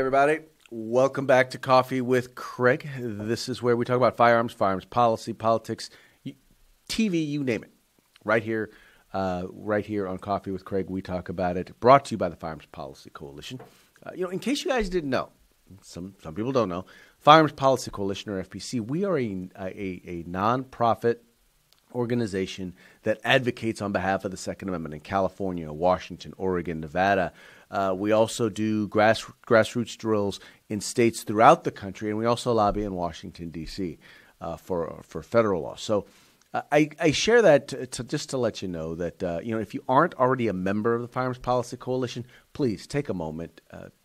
everybody. Welcome back to Coffee with Craig. This is where we talk about firearms policy, politics, TV, you name it. Right here on Coffee with Craig, we talk about it. Brought to you by the Firearms Policy Coalition. In case you guys didn't know, some people don't know, Firearms Policy Coalition, or FPC, we are a nonprofit organization that advocates on behalf of the Second Amendment in California, Washington, Oregon, Nevada. We also do grassroots drills in states throughout the country, and we also lobby in Washington, D.C. for federal law. So I share that just to let you know that if you aren't already a member of the Firearms Policy Coalition, please take a moment,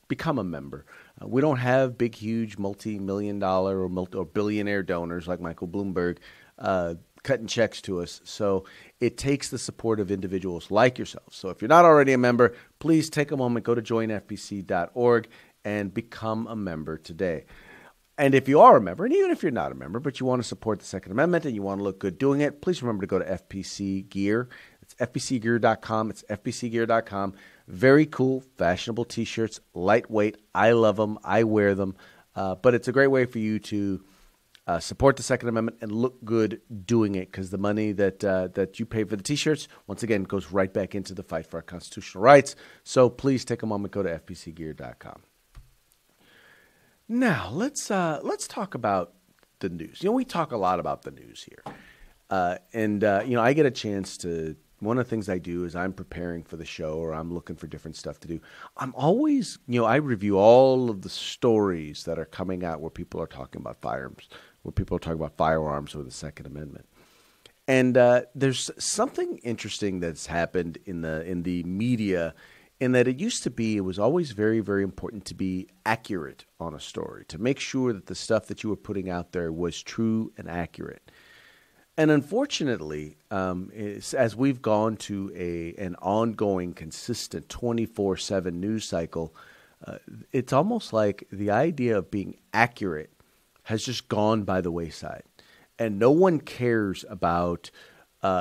become a member. We don't have big, huge, multi-million-dollar or billionaire donors like Michael Bloomberg cutting checks to us. So it takes the support of individuals like yourself. So if you're not already a member, please take a moment, go to joinfpc.org and become a member today. And if you are a member, and even if you're not a member, but you want to support the Second Amendment and you want to look good doing it, please remember to go to FPC Gear. It's fpcgear.com. It's fpcgear.com. Very cool, fashionable T-shirts, lightweight. I love them. I wear them. But it's a great way for you to support the Second Amendment and look good doing it, because the money that you pay for the T-shirts, once again, goes right back into the fight for our constitutional rights. So please take a moment, go to fpcgear.com. Now let's talk about the news. We talk a lot about the news here, I get a chance to. One of the things I do is I'm preparing for the show, or I'm looking for different stuff to do. I'm always, I review all of the stories that are coming out where people are talking about firearms, where people are talking about firearms or the Second Amendment. And there's something interesting that's happened in the media, in that it was always very, very important to be accurate on a story, to make sure that the stuff that you were putting out there was true and accurate. And unfortunately, as we've gone to an ongoing, consistent 24/7 news cycle, it's almost like the idea of being accurate has just gone by the wayside. And no one cares about,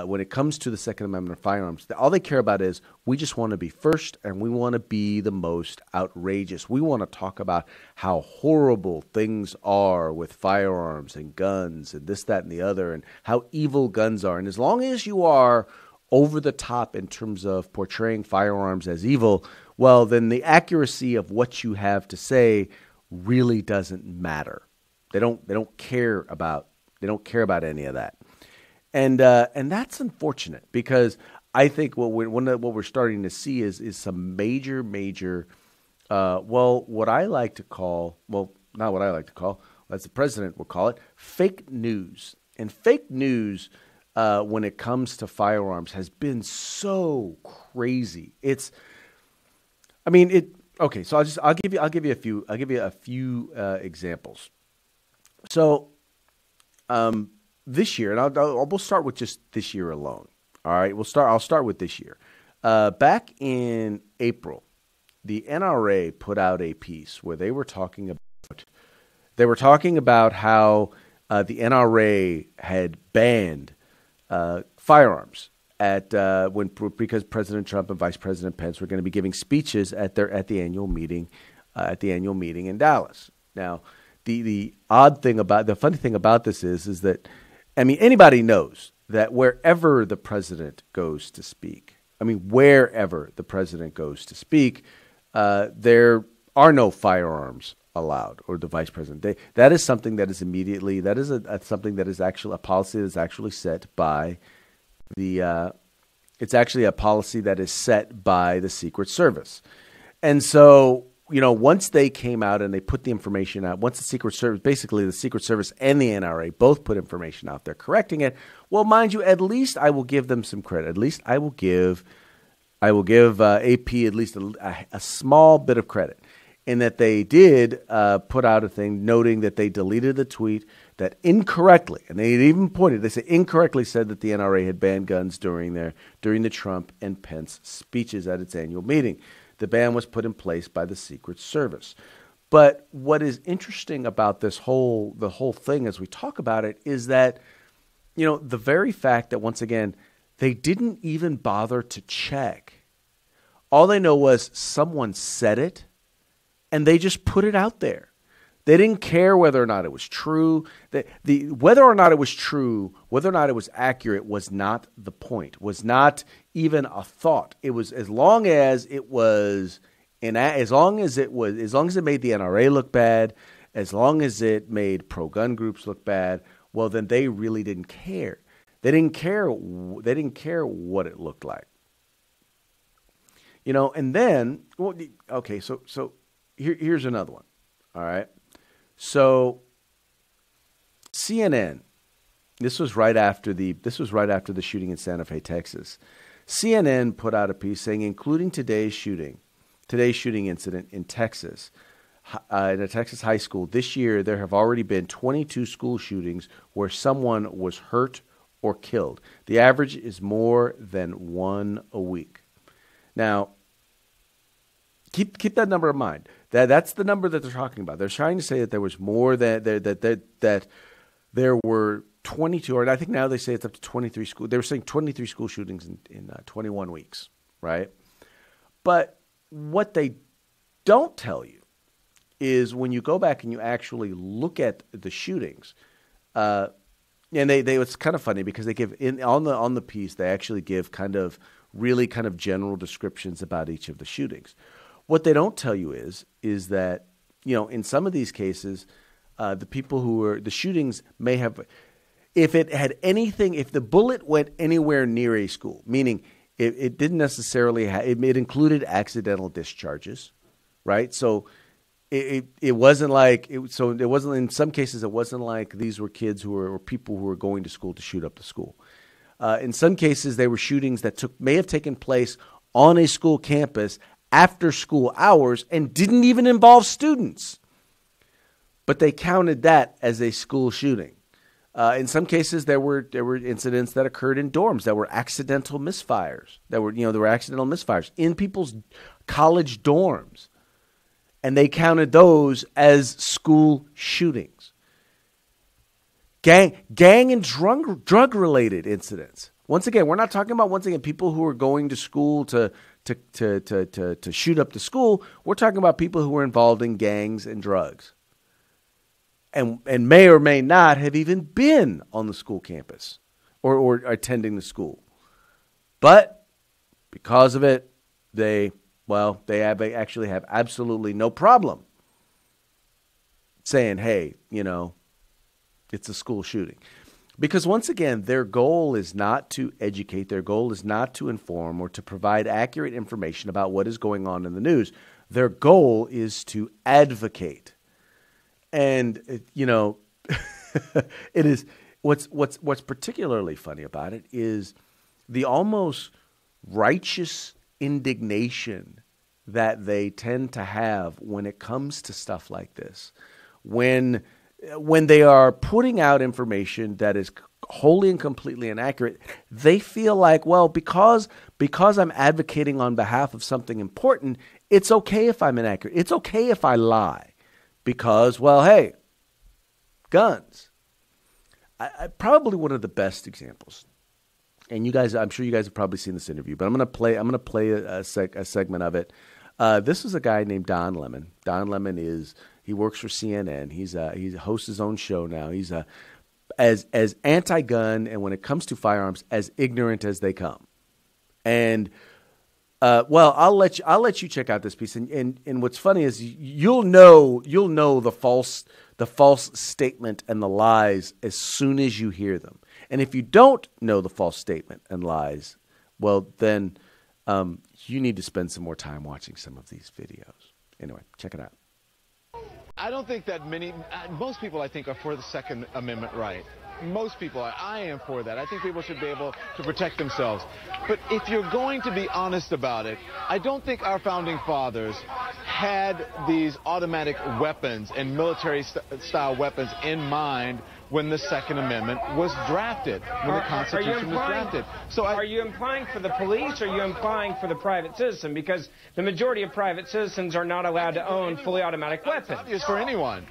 when it comes to the Second Amendment of firearms, all they care about is, we just want to be first and we want to be the most outrageous. We want to talk about how horrible things are with firearms and guns and this, that, and the other, and how evil guns are. And as long as you are over the top in terms of portraying firearms as evil, well, then the accuracy of what you have to say really doesn't matter. They don't care about any of that. And that's unfortunate, because I think what we're starting to see is some major, what I like to call, not what I like to call, as the president would call it, fake news. And fake news, when it comes to firearms, has been so crazy. Okay. So I'll give you a few examples. So, this year, and we'll start with just this year alone. All right, I'll start with this year. Back in April, the NRA put out a piece where they were talking about how the NRA had banned firearms because President Trump and Vice President Pence were going to be giving speeches at the annual meeting in Dallas. Now, the funny thing about this is that, anybody knows that wherever the president goes to speak, there are no firearms allowed, or the vice president. That is something that is something that is actually a policy that is actually set by it's actually a policy that is set by the Secret Service. And so, once they came out and they put the information out, once the Secret Service and the NRA both put information out there correcting it, well, mind you, at least I will give them some credit. At least I will give AP at least a small bit of credit, in that they did put out a thing noting that they deleted the tweet that incorrectly, and they incorrectly said that the NRA had banned guns during the Trump and Pence speeches at its annual meeting. The ban was put in place by the Secret Service. But what is interesting about the whole thing as we talk about it is that, the very fact that, once again, they didn't even bother to check. All they know was someone said it, and they just put it out there. They didn't care whether or not it was true. Whether or not it was true, whether or not it was accurate was not the point, was not even a thought. It was as long as it made the NRA look bad, as long as it made pro-gun groups look bad, well, then they really didn't care. They didn't care what it looked like. And then, okay, so here's another one. All right. So CNN, this was right after the shooting in Santa Fe, Texas. CNN put out a piece saying, including today's shooting incident in Texas, in a Texas high school, this year there have already been 22 school shootings where someone was hurt or killed. The average is more than one a week. Now, keep that number in mind. That's the number that they're talking about. They're trying to say that there was more that there were 22, or I think now they say it's up to 23 school. They were saying 23 school shootings in 21 weeks, right? But what they don't tell you is when you go back and you actually look at the shootings, and it's kind of funny because they give on the piece they actually give kind of general descriptions about each of the shootings. What they don't tell you is that, in some of these cases, the shootings may have, if the bullet went anywhere near a school, meaning it didn't necessarily it included accidental discharges, right? So it wasn't like, in some cases, it wasn't like these were kids or people who were going to school to shoot up the school. In some cases, they were shootings that may have taken place on a school campus after school hours and didn't even involve students. But they counted that as a school shooting. In some cases, there were incidents that occurred in dorms that were accidental misfires. There were accidental misfires in people's college dorms, and they counted those as school shootings. Gang and drug related incidents. Once again, we're not talking about people who are going to school to shoot up the school. We're talking about people who were involved in gangs and drugs. And may or may not have even been on the school campus or attending the school. But because of it, they actually have absolutely no problem saying, hey, it's a school shooting. Because once again, their goal is not to educate. Their goal is not to inform or to provide accurate information about what is going on in the news. Their goal is to advocate. And, it is what's particularly funny about it is the almost righteous indignation that they tend to have when it comes to stuff like this. When they are putting out information that is wholly and completely inaccurate, they feel like, well, because I'm advocating on behalf of something important, it's okay if I'm inaccurate. It's okay if I lie. Because, well, hey, guns. I probably one of the best examples. And I'm sure you guys have probably seen this interview, but I'm going to play a segment of it. This is a guy named Don Lemon. Don Lemon he works for CNN. He hosts his own show now. He's as anti-gun, and when it comes to firearms, as ignorant as they come. And I'll let you check out this piece. And what's funny is you'll know the false statement and the lies as soon as you hear them. And if you don't know the false statement and lies, well, then you need to spend some more time watching some of these videos. Anyway, check it out. I don't think that most people, I think, are for the Second Amendment right. Most people are. I am for that. I think people should be able to protect themselves. But if you're going to be honest about it, I don't think our founding fathers had these automatic weapons and military-style weapons in mind when the Second Amendment was drafted, when the Constitution was drafted. So are you implying for the police, or are you implying for the private citizen? Because the majority of private citizens are not allowed to own fully automatic weapons. It's for anyone.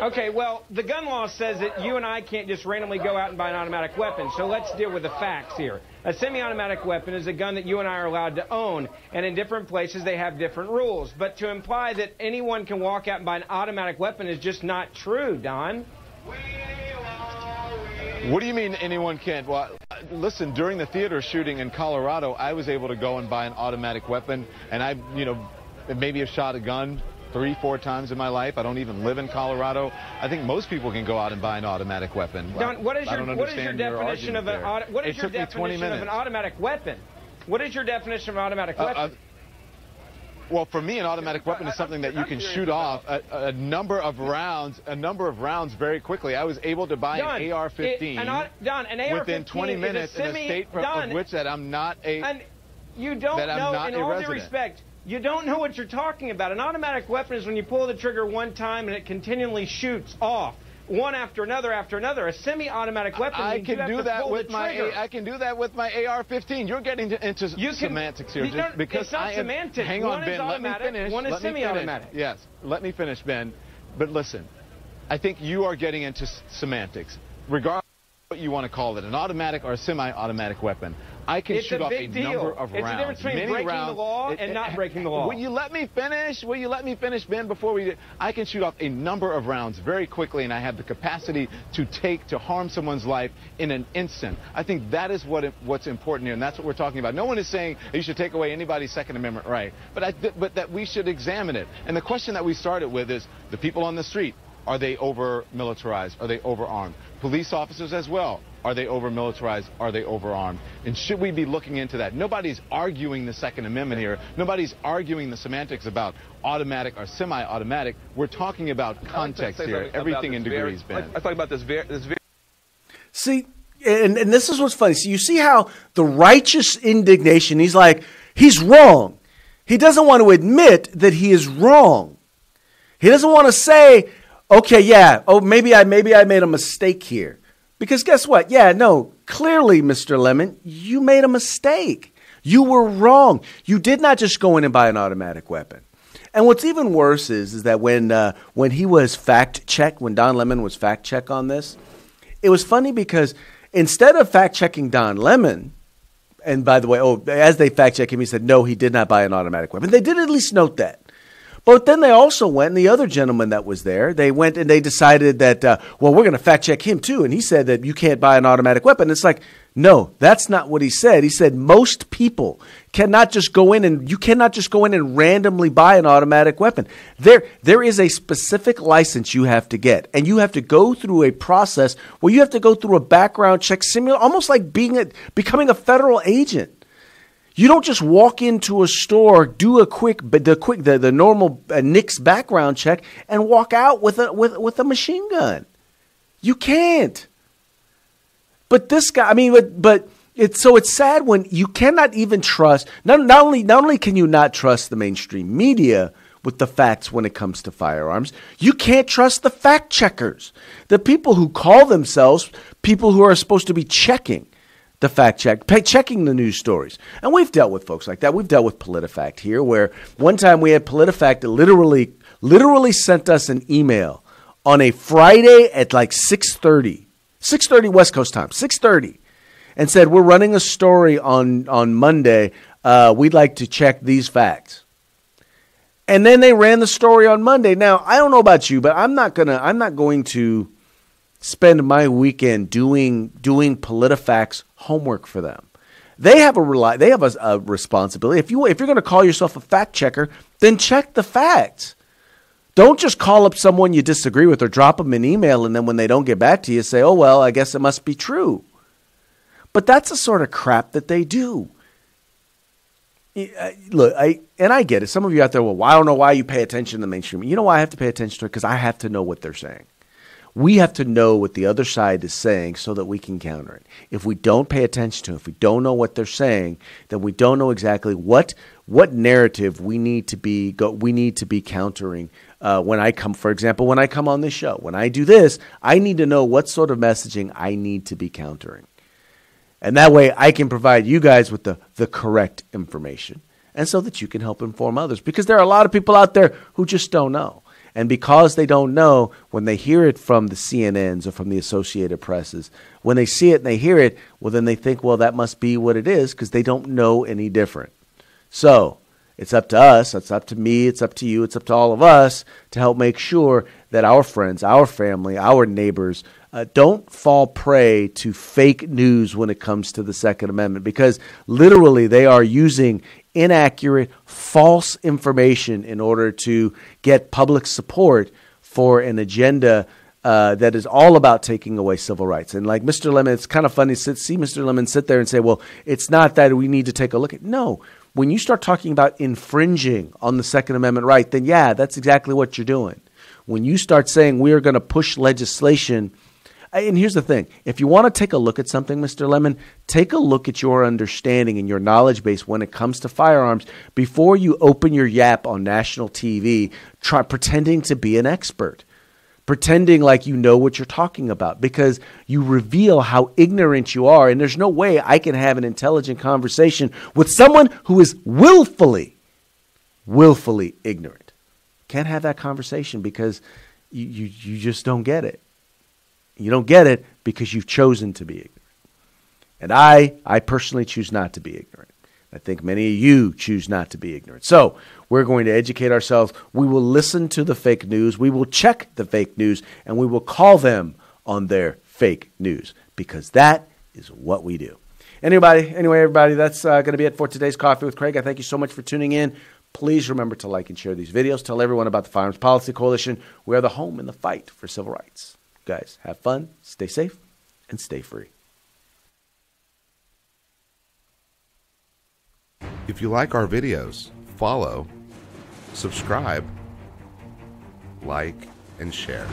Okay, well, the gun law says that you and I can't just randomly go out and buy an automatic weapon, so let's deal with the facts here. A semi-automatic weapon is a gun that you and I are allowed to own, and in different places they have different rules. But to imply that anyone can walk out and buy an automatic weapon is just not true, Don. What do you mean anyone can't? Well, listen, during the theater shooting in Colorado, I was able to go and buy an automatic weapon, and I, maybe have shot a gun 3-4 times in my life. I don't even live in Colorado. I think most people can go out and buy an automatic weapon. Don, what is your definition of an automatic weapon? What is your definition of an automatic weapon? Well, for me, an automatic weapon is something that you can shoot off a number of rounds very quickly. I was able to buy an AR-15 within 20 minutes in a state of which that I'm not a and you don't know, in all due resident. respect, you don't know what you're talking about. An automatic weapon is when you pull the trigger one time and it continually shoots off. One after another after another. A semi-automatic weapon. I can do that with my AR-15. You're getting into semantics here, because it's not semantics. Hang on, Ben. Let me finish. One is semi-automatic. Yes, let me finish, Ben. But listen, I think you are getting into semantics. Regardless of what you want to call it, an automatic or a semi-automatic weapon, I can shoot off a number of rounds. It's the difference between breaking the law and not breaking the law. Will you let me finish? Will you let me finish, Ben, before we do? I can shoot off a number of rounds very quickly, and I have the capacity to harm someone's life in an instant. I think that is what's important here, and that's what we're talking about. No one is saying that you should take away anybody's Second Amendment right, but that we should examine it. And the question that we started with is the people on the street. Are they over-militarized? Are they over-armed? Police officers as well. Are they over-militarized? Are they over-armed? And should we be looking into that? Nobody's arguing the Second Amendment here. Nobody's arguing the semantics about automatic or semi-automatic. We're talking about context here. Everything in degrees, Ben. I talk about this very. See, and this is what's funny. So you see how the righteous indignation, he's like, he's wrong. He doesn't want to admit that he is wrong. He doesn't want to say, okay, yeah, maybe I made a mistake here. Because guess what? Yeah, no, clearly, Mr. Lemon, you made a mistake. You were wrong. You did not just go in and buy an automatic weapon. And what's even worse is that when he was fact-checked, when Don Lemon was fact-checked on this, it was funny because instead of fact-checking Don Lemon, and by the way, as they fact-checked him, he said, no, he did not buy an automatic weapon. They did at least note that. But then they also went, and the other gentleman that was there, they went and they decided that, well, we're going to fact check him too. And he said that you can't buy an automatic weapon. It's like, no, that's not what he said. He said most people cannot just go in and you cannot just go in and randomly buy an automatic weapon. There is a specific license you have to get, and you have to go through a process where you have to go through a background check, almost like becoming a federal agent. You don't just walk into a store, do the normal NICS background check, and walk out with a machine gun. You can't. But this guy, I mean, but it's sad when you cannot even trust. Not only can you not trust the mainstream media with the facts when it comes to firearms, you can't trust the fact checkers, the people who call themselves people who are supposed to be checking the fact check, checking the news stories. And we've dealt with folks like that. We've dealt with PolitiFact here, where one time we had PolitiFact that literally sent us an email on a Friday at like 6:30 West Coast time, 6:30, and said, we're running a story on Monday. We'd like to check these facts. And then they ran the story on Monday. Now, I don't know about you, but I'm not going to spend my weekend doing PolitiFact's homework for them. They have a responsibility. If you're going to call yourself a fact checker, then check the facts. Don't just call up someone you disagree with or drop them an email, and then when they don't get back to you, say, oh, well, I guess it must be true. But that's the sort of crap that they do. Look, I get it. Some of you out there, well, I don't know why you pay attention to the mainstream. You know why I have to pay attention to it? Because I have to know what they're saying. We have to know what the other side is saying so that we can counter it. If we don't pay attention to it, if we don't know what they're saying, then we don't know exactly what narrative we need to be countering. When I come on this show, when I do this, I need to know what sort of messaging I need to be countering. And that way I can provide you guys with the correct information, and so that you can help inform others, because there are a lot of people out there who just don't know. And because they don't know, when they hear it from the CNNs or from the Associated Presses, when they see it and they hear it, well, then they think, well, that must be what it is, because they don't know any different. So it's up to us, it's up to me, it's up to you, it's up to all of us to help make sure that our friends, our family, our neighbors don't fall prey to fake news when it comes to the Second Amendment, because literally they are using inaccurate, false information in order to get public support for an agenda that is all about taking away civil rights. And like Mr. Lemon, it's kind of funny to see Mr. Lemon sit there and say, well, it's not that we need to take a look at. No, when you start talking about infringing on the Second Amendment right, then yeah, that's exactly what you're doing. When you start saying we are going to push legislation, and here's the thing, if you want to take a look at something, Mr. Lemon, take a look at your understanding and your knowledge base when it comes to firearms before you open your yap on national TV pretending to be an expert, pretending like you know what you're talking about, because you reveal how ignorant you are. And there's no way I can have an intelligent conversation with someone who is willfully ignorant. Can't have that conversation because you just don't get it. You don't get it because you've chosen to be ignorant. And I personally choose not to be ignorant. I think many of you choose not to be ignorant. So we're going to educate ourselves. We will listen to the fake news. We will check the fake news, and we will call them on their fake news, because that is what we do. Anyway, everybody, that's going to be it for today's Coffee with Craig. I thank you so much for tuning in. Please remember to like and share these videos. Tell everyone about the Firearms Policy Coalition. We are the home in the fight for civil rights. Guys, have fun, stay safe, and stay free. If you like our videos, follow, subscribe, like, and share.